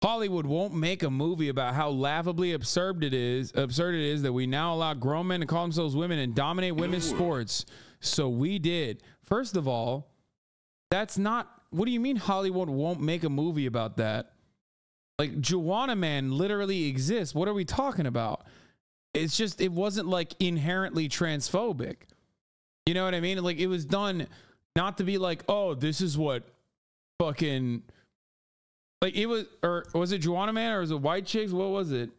Hollywood won't make a movie about how laughably absurd it is that we now allow grown men to call themselves women and dominate women's sports. So we did. First of all, that's not, what do you mean Hollywood won't make a movie about that? Like, Juwanna Man literally exists. What are we talking about? It's just, it wasn't like inherently transphobic. You know what I mean? Like, it was done not to be like, oh, this is what fucking, like, it was, or was it Juwanna Man or was it white chicks? What was it?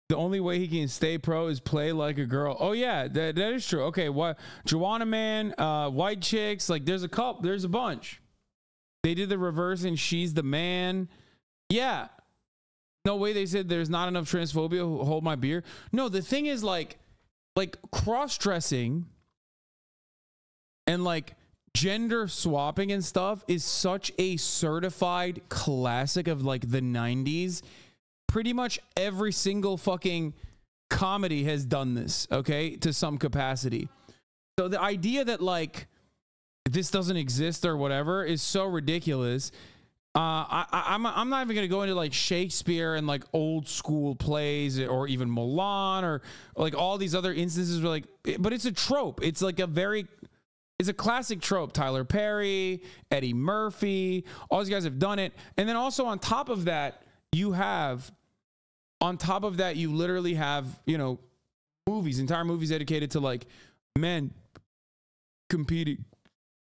The only way he can stay pro is play like a girl. Oh yeah, that is true. Okay, what Juwanna Man, white chicks, like there's a bunch. They did the reverse and she's the man. Yeah. No way they said there's not enough transphobia. Hold my beer. No, the thing is like cross-dressing and like gender swapping and stuff is such a certified classic of like the 90s. Pretty much every single fucking comedy has done this, okay, to some capacity. So the idea that like this doesn't exist or whatever is so ridiculous. I'm not even gonna go into like Shakespeare and like old school plays or even Milan or like all these other instances where like, but it's a trope. It's like it's a classic trope. Tyler Perry, Eddie Murphy, all these guys have done it. And then also on top of that, you literally have, you know, entire movies dedicated to like men competing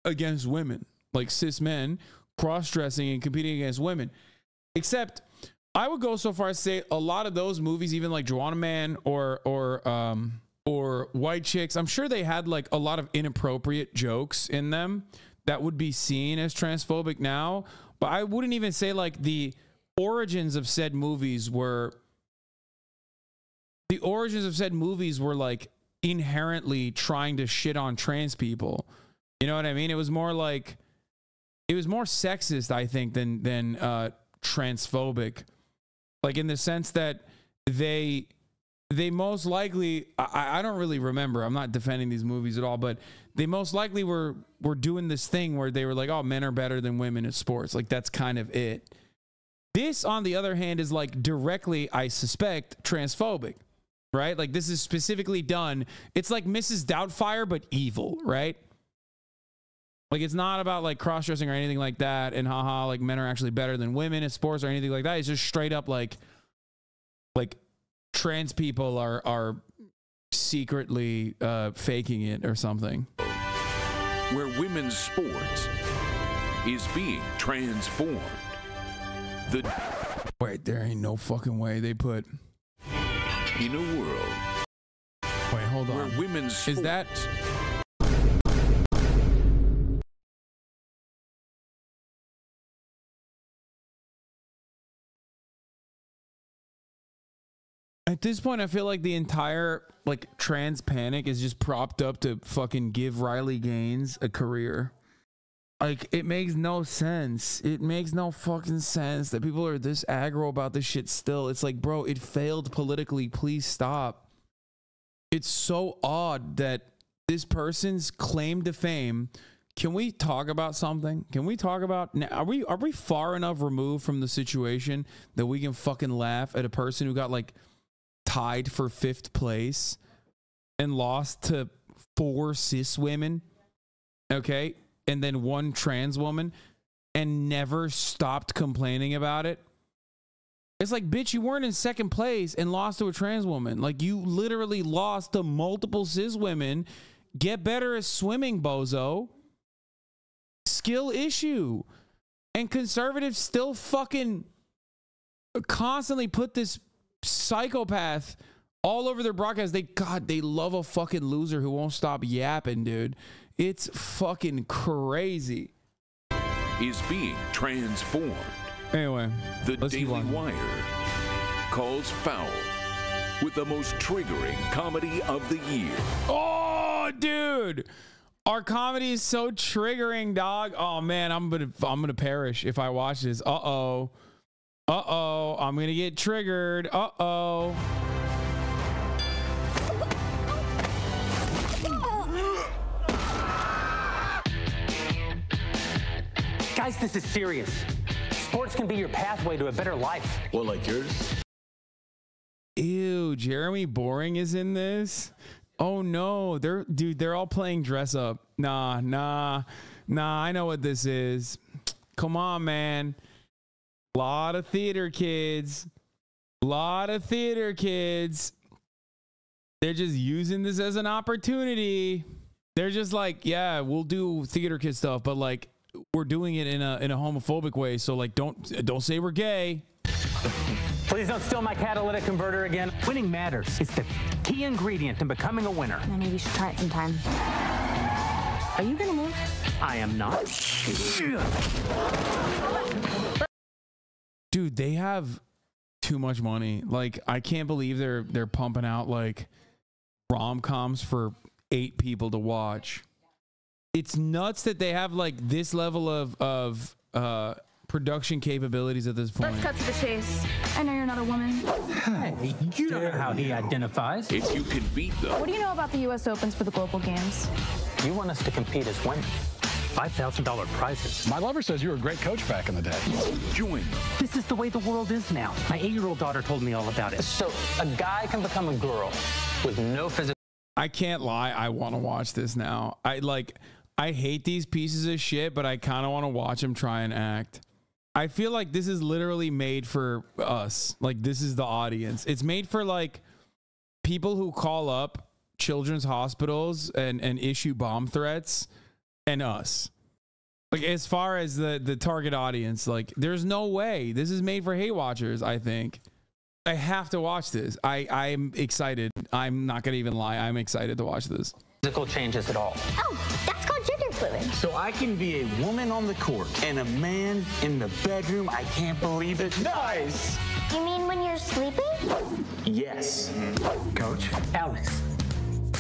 against women, like cis men cross-dressing and competing against women. Except I would go so far as to say a lot of those movies, even like Juwanna Man or White Chicks, I'm sure they had like a lot of inappropriate jokes in them that would be seen as transphobic now. But I wouldn't even say like the origins of said movies were like inherently trying to shit on trans people. You know what I mean? It was more like, it was more sexist, I think, than transphobic. Like in the sense that they most likely, I don't really remember, I'm not defending these movies at all, but they most likely were doing this thing where they were like, oh, men are better than women in sports. Like that's kind of it. This, on the other hand, is like directly, I suspect, transphobic, right? Like this is specifically done. It's like Mrs. Doubtfire, but evil, right? Like it's not about like cross-dressing or anything like that. And haha, like men are actually better than women in sports or anything like that. It's just straight up like trans people are secretly faking it or something. Where women's sports is being transformed. Wait, there ain't no fucking way they put in a world. Wait, hold on. Where women's sports is that? At this point, I feel like the entire like trans panic is just propped up to fucking give Riley Gaines a career. Like it makes no sense. It makes no fucking sense that people are this aggro about this shit still. It's like, bro, it failed politically. Please stop. It's so odd that this person's claim to fame. Can we talk about something? Can we talk about, are we far enough removed from the situation that we can fucking laugh at a person who got like tied for 5th place and lost to 4 cis women, okay, and then 1 trans woman, and never stopped complaining about it? It's like, bitch, you weren't in 2nd place and lost to a trans woman. Like, you literally lost to multiple cis women. Get better at swimming, bozo. Skill issue. And conservatives still fucking constantly put this psychopath all over their broadcast. They love a fucking loser who won't stop yapping, dude. It's fucking crazy. Is being transformed. Anyway, the Daily Wire calls foul with the most triggering comedy of the year. Oh, dude, our comedy is so triggering, dog. Oh man, I'm gonna perish if I watch this. Uh-oh, I'm gonna get triggered. Uh-oh. Guys, this is serious. Sports can be your pathway to a better life. Well, like yours? Ew, Jeremy Boring is in this. Oh no, they're all playing dress up. Nah, I know what this is. Come on, man. Lot of theater kids. They're just using this as an opportunity. They're just like, yeah, we'll do theater kid stuff, but like we're doing it in a homophobic way. So like, don't say we're gay. Please don't steal my catalytic converter again. Winning matters. It's the key ingredient in becoming a winner. Maybe you should try it sometime. Are you gonna move? I am not. Dude, they have too much money. Like, I can't believe they're pumping out like rom-coms for 8 people to watch. It's nuts that they have like this level of production capabilities at this point. Let's cut to the chase. I know you're not a woman. Hey, you don't know how he identifies. If you can beat them, What do you know about the U.S. Opens for the Global Games? You want us to compete as women. $5,000 prizes. My lover says you were a great coach back in the day. join them. This is the way the world is now. My 8-year-old daughter told me all about it. So a guy can become a girl with no physical. I can't lie, I want to watch this now. I hate these pieces of shit, but I kind of want to watch them try and act. I feel like this is literally made for us. Like, this is the audience. It's made for like people who call up children's hospitals and issue bomb threats, and us. Like, as far as the target audience, like, there's no way. This is made for hate watchers, I think. I have to watch this. I'm excited. I'm not going to even lie. I'm excited to watch this. Physical changes at all. Oh, that's called gender fluid. So I can be a woman on the court and a man in the bedroom. I can't believe it. Nice. You mean when you're sleeping? Yes. Coach, Alex,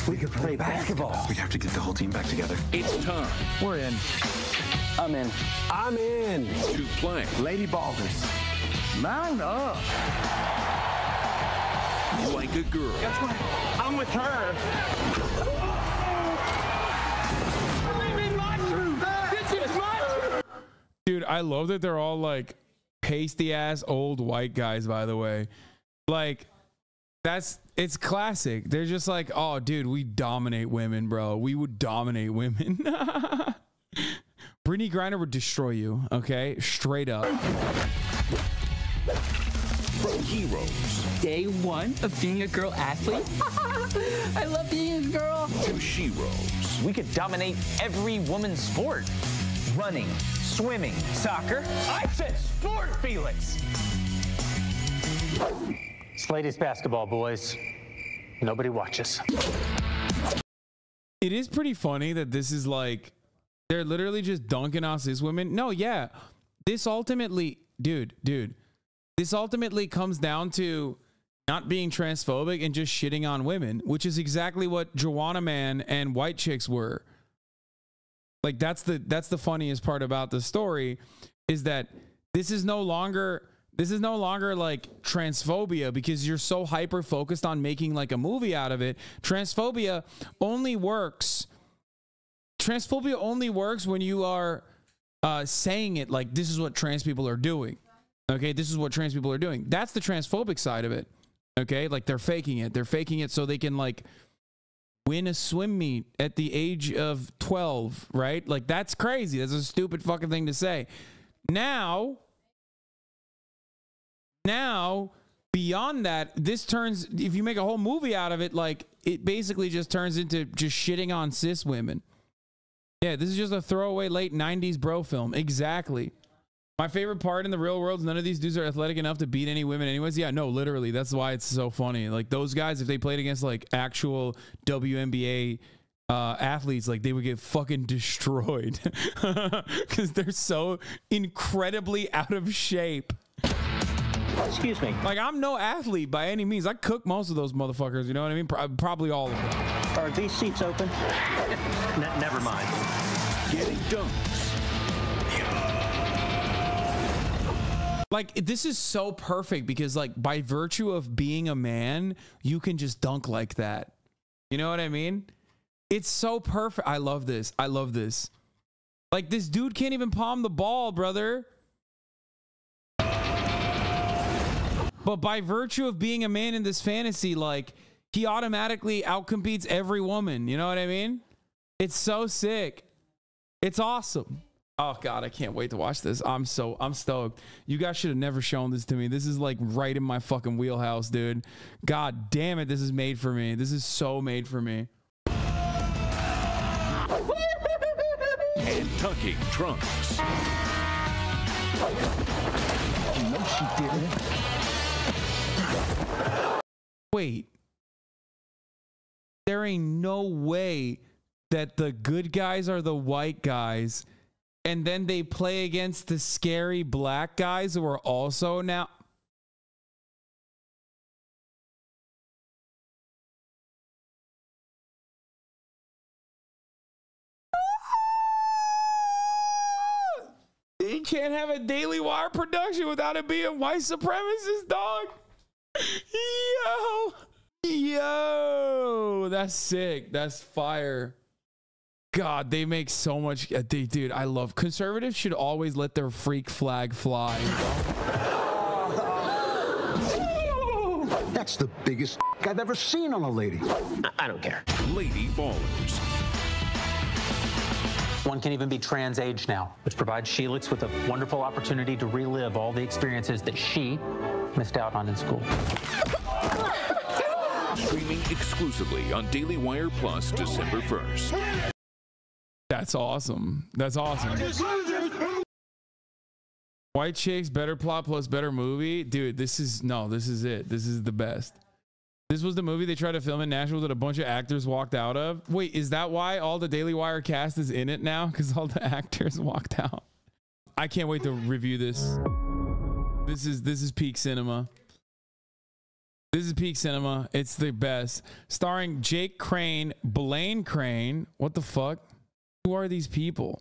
We could play basketball. we have to get the whole team back together. It's time We're in. I'm in. I'm in. to play Lady Balders. Mount up. like a girl. I'm with her. This is my truth. Dude, I love that they're all like pasty ass old white guys, by the way. Like, it's classic. They're just like, oh, dude, we dominate women, bro. We would dominate women. Brittany Griner would destroy you, okay? Straight up. From heroes Day one of being a girl athlete. I love being a girl. to sheroes. We could dominate every woman's sport. Running, swimming, soccer. I said sport, Felix. It's ladies basketball, boys. Nobody watches. It is pretty funny that this is like, they're literally just dunking on cis women. No, yeah. This ultimately, dude, this ultimately comes down to not being transphobic and just shitting on women, which is exactly what Joanna Man and white chicks were. Like, that's the funniest part about the story, is that this is no longer like transphobia, because you're so hyper focused on making like a movie out of it. Transphobia only works when you are saying it like, this is what trans people are doing. Okay, this is what trans people are doing. That's the transphobic side of it. Okay, like they're faking it so they can like win a swim meet at the age of 12, right? Like, that's crazy. That's a stupid fucking thing to say. Now, beyond that, this turns, if you make a whole movie out of it, like, it basically just turns into just shitting on cis women. Yeah, this is just a throwaway late 90s bro film. Exactly. My favorite part in the real world is none of these dudes are athletic enough to beat any women anyways. Yeah, no, literally. That's why it's so funny. Like, those guys, if they played against like actual WNBA athletes, like, they would get fucking destroyed because they're so incredibly out of shape. Excuse me. Like, I'm no athlete by any means. I cook most of those motherfuckers, you know what I mean? Probably all of them. Are these seats open? Never mind. Getting dunks. Like, this is so perfect because, like, by virtue of being a man, you can just dunk like that. You know what I mean? It's so perfect. I love this. I love this. Like, this dude can't even palm the ball, brother. But by virtue of being a man in this fantasy, like, he automatically outcompetes every woman. You know what I mean? It's so sick. It's awesome. Oh God, I can't wait to watch this. I'm stoked. You guys should have never shown this to me. This is like right in my fucking wheelhouse, dude. God damn it, this is made for me. This is so made for me. And tucking trunks. No, she didn't. Wait. There ain't no way that the good guys are the white guys and then they play against the scary black guys who are also now. You can't have a Daily Wire production without it being white supremacist, dog. Yo, that's sick. That's fire. God, they make so much. Dude, I love conservatives. Should always let their freak flag fly. That's the biggest I've ever seen on a lady. I don't care. Lady ballers. One can even be trans age now, which provides Sheelix with a wonderful opportunity to relive all the experiences that she missed out on in school. Streaming exclusively on Daily Wire Plus December 1st. That's awesome. That's awesome. White chicks, better plot plus better movie. Dude, this is it. This is the best. This was the movie they tried to film in Nashville that a bunch of actors walked out of. Wait, is that why all the Daily Wire cast is in it now? Because all the actors walked out. I can't wait to review this. This is peak cinema. This is peak cinema. It's the best. Starring Jake Crane, Blaine Crane. What the fuck? Who are these people?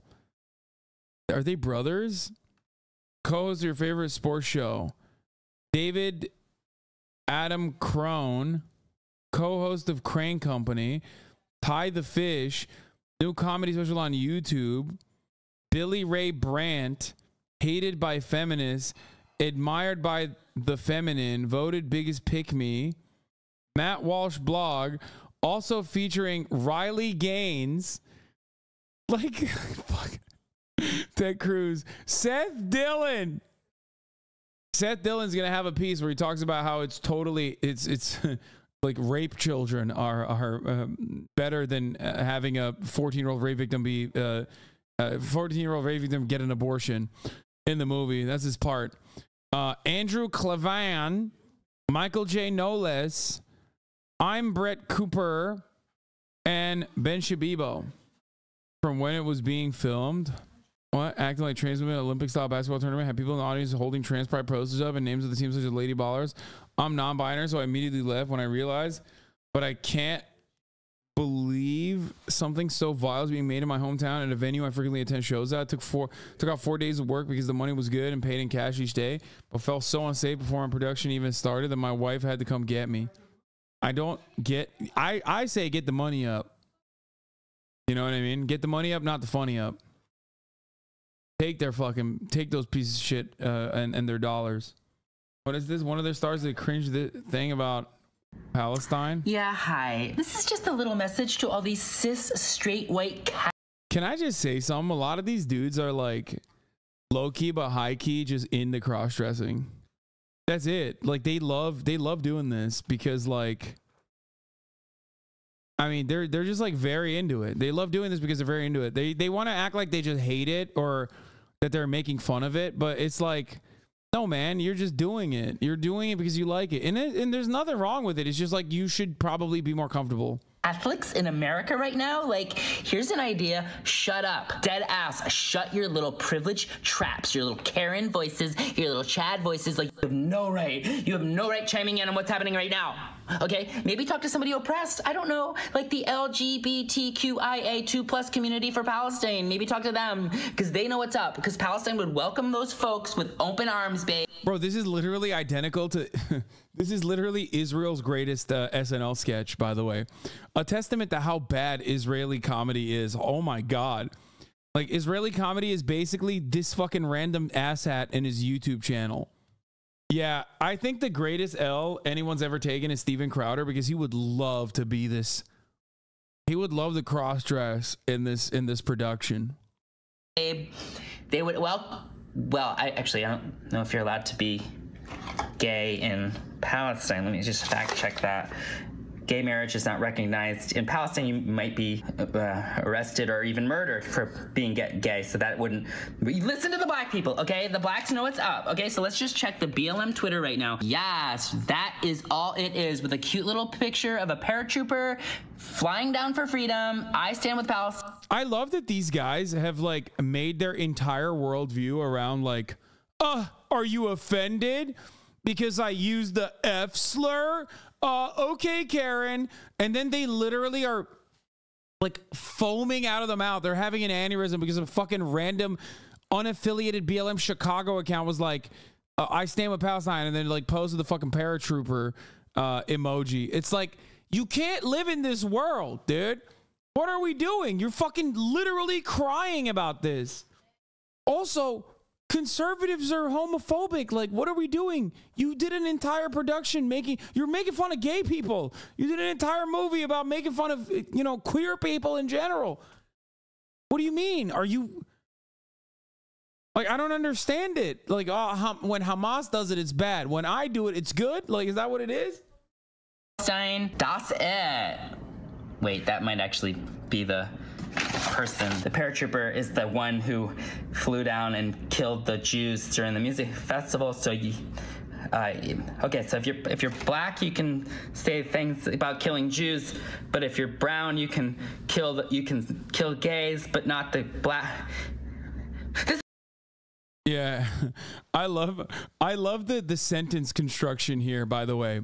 Are they brothers? Co-host of your favorite sports show. David Adam Crone, co-host of Crane Company. Ty the Fish, new comedy special on YouTube. Billy Ray Brandt, hated by feminists, admired by the feminine, voted biggest pick me. Matt Walsh blog, also featuring Riley Gaines, like fuck, Ted Cruz, Seth Dillon. Seth Dillon's gonna have a piece where he talks about how it's like rape children are better than having a 14-year-old rape victim be 14-year-old rape victim get an abortion in the movie. That's his part. Andrew Clavan, Michael J. Knowles, I'm Brett Cooper, and Ben Shapiro. From when it was being filmed. What? Acting like trans women at Olympic-style basketball tournament. Had people in the audience holding trans pride posters up and names of the teams such as Lady Ballers. I'm non-binary, so I immediately left when I realized. But I can't believe something so vile is being made in my hometown at a venue I frequently attend shows at. Took out 4 days of work because the money was good and paid in cash each day, but felt so unsafe before my production even started that my wife had to come get me. I don't get... I say get the money up. You know what I mean? Get the money up, not the funny up. Take those pieces of shit and their dollars. What is this? One of their stars that cringed the thing about Palestine? Yeah, hi. This is just a little message to all these cis, straight, white cats. Can I just say something? A lot of these dudes are like low-key but high-key just into cross-dressing. That's it. Like they love doing this because like... I mean, they're just like very into it. They love doing this because they're very into it. They want to act like they just hate it or that they're making fun of it, but it's like, no, man, you're just doing it. You're doing it because you like it. And there's nothing wrong with it. It's just like you should probably be more comfortable. Catholics in America right now, like, here's an idea. Shut up. Dead ass. Shut your little privilege traps, your little Karen voices, your little Chad voices. Like, you have no right. You have no right chiming in on what's happening right now. Okay? Maybe talk to somebody oppressed. I don't know. Like the LGBTQIA2+ community for Palestine. Maybe talk to them because they know what's up. Because Palestine would welcome those folks with open arms, babe. Bro, this is literally identical to... This is literally Israel's greatest SNL sketch, by the way. A testament to how bad Israeli comedy is. Oh my God. Like, Israeli comedy is basically this fucking random asshat in his YouTube channel. Yeah, I think the greatest L anyone's ever taken is Steven Crowder, because he would love to be this. He would love the cross dress in this production. They would well. I don't know if you're allowed to be gay in Palestine. Let me just fact check that. Gay marriage is not recognized in Palestine. You might be arrested or even murdered for being gay. So that wouldn't. Listen to the black people, okay? The blacks know what's up, okay? So let's just check the BLM Twitter right now. Yes, that is all it is, with a cute little picture of a paratrooper flying down for freedom. I stand with Palestine. I love that these guys have like made their entire worldview around like, are you offended because I used the F slur? Okay, Karen. And then they literally are like foaming out of the mouth. They're having an aneurysm because a fucking random unaffiliated BLM Chicago account was like, I stand with Palestine, and then like posted the fucking paratrooper emoji. It's like, you can't live in this world, dude. What are we doing? You're fucking literally crying about this. Also, conservatives are homophobic. Like, what are we doing? You did an entire production you're making fun of gay people. You did an entire movie about making fun of, you know, queer people in general. What do you mean? Are you like, I don't understand it. Like, when Hamas does it, it's bad. When I do it, it's good. Like, is that what it is? Das it. Wait, that might actually be the person. The paratrooper is the one who flew down and killed the Jews during the music festival. So you, okay, so if you're black, you can say things about killing Jews, but if you're brown, you can kill gays, but not the black. Yeah, I love the sentence construction here, by the way.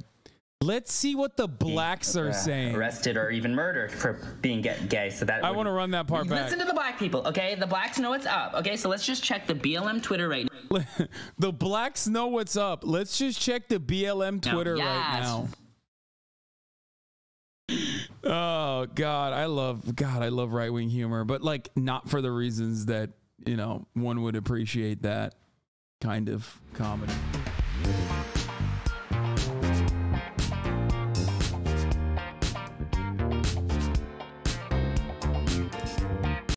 Let's see what the blacks are saying. Arrested or even murdered for being gay. So that I want to run that part back. Listen to the black people, okay? The blacks know what's up, okay? So let's just check the BLM Twitter right now. The blacks know what's up. Let's just check the BLM Twitter right now. Oh God, I love right-wing humor, but like not for the reasons that, you know, one would appreciate that kind of comedy.